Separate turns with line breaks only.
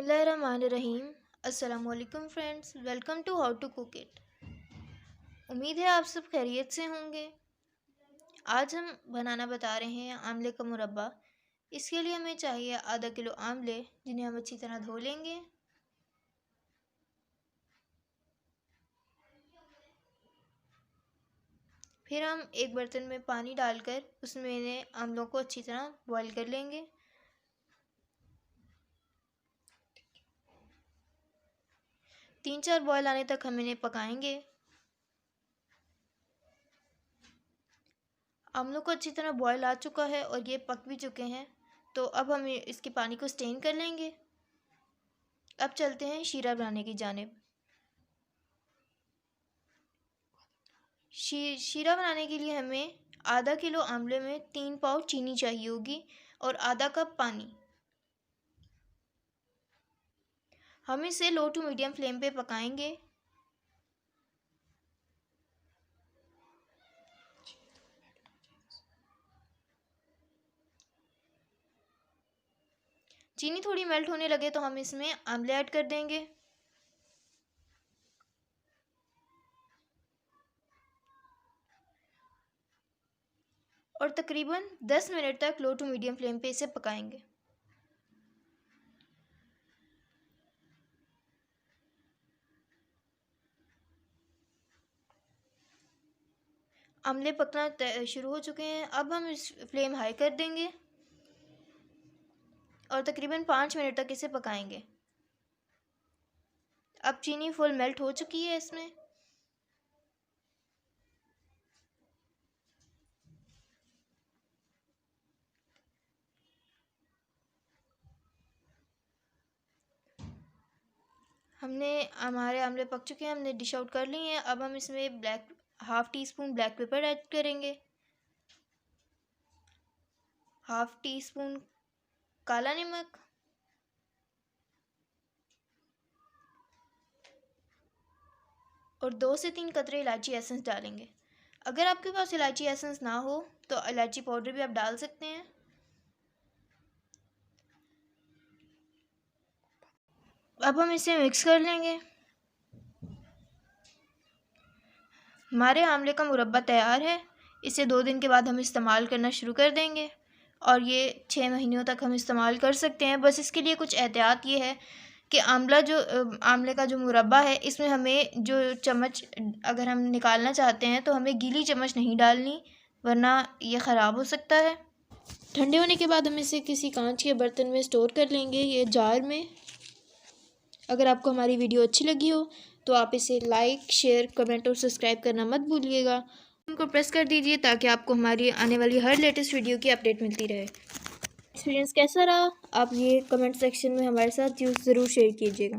बिस्मिल्लाहिर्रहमानिर्रहीम। अस्सलामुअलैकुम friends, welcome to how to cook it. उम्मीद है आप सब खैरियत से होंगे। आज हम बनाना बता रहे हैं आमले का मुरब्बा। इसके लिए हमें चाहिए आधा किलो आमले, जिन्हें हम अच्छी तरह धो लेंगे। फिर हम एक बर्तन में पानी डालकर उसमें आमलों को अच्छी तरह बॉईल कर लेंगे। तीन चार बॉयल आने तक हम इन्हें पकाएंगे। आमलों को अच्छी तरह बॉयल आ चुका है और ये पक भी चुके हैं, तो अब हम इसके पानी को स्टेन कर लेंगे। अब चलते हैं शीरा बनाने की जानिब। शीरा बनाने के लिए हमें आधा किलो आमले में 3 पाव चीनी चाहिए होगी और आधा कप पानी। हम इसे लो टू मीडियम फ्लेम पे पकाएंगे। चीनी थोड़ी मेल्ट होने लगे तो हम इसमें आमले ऐड कर देंगे। और तकरीबन 10 मिनट तक लो टू मीडियम फ्लेम पे इसे पकाएंगे। आमले पकना शुरू हो चुके हैं। अब हम इस फ्लेम हाई कर देंगे और तकरीबन 5 मिनट तक इसे पकाएंगे। अब चीनी फुल मेल्ट हो चुकी है इसमें। हमारे आमले पक चुके हैं, हमने डिश आउट कर लिए हैं। अब हम इसमें half tea spoon black pepper add करेंगे, हाफ टी स्पून काला नमक और 2 से 3 कतरे इलायची एसेंस डालेंगे। अगर आपके पास इलायची एसेंस ना हो तो इलायची पाउडर भी आप डाल सकते हैं। अब हम इसे मिक्स कर लेंगे। हमारे आमले का मुरब्बा तैयार है। इसे 2 दिन के बाद हम इस्तेमाल करना शुरू कर देंगे और ये 6 महीनों तक हम इस्तेमाल कर सकते हैं। बस इसके लिए कुछ एहतियात ये है कि आमले का जो मुरब्बा है, इसमें हमें जो चम्मच अगर हम निकालना चाहते हैं तो हमें गीली चम्मच नहीं डालनी, वरना ये ख़राब हो सकता है। ठंडे होने के बाद हम इसे किसी कांच के बर्तन में स्टोर कर लेंगे, ये जार में। अगर आपको हमारी वीडियो अच्छी लगी हो तो आप इसे लाइक, शेयर, कमेंट और सब्सक्राइब करना मत भूलिएगा। उनको प्रेस कर दीजिए ताकि आपको हमारी आने वाली हर लेटेस्ट वीडियो की अपडेट मिलती रहे। एक्सपीरियंस कैसा रहा, आप ये कमेंट सेक्शन में हमारे साथ ज़रूर शेयर कीजिएगा।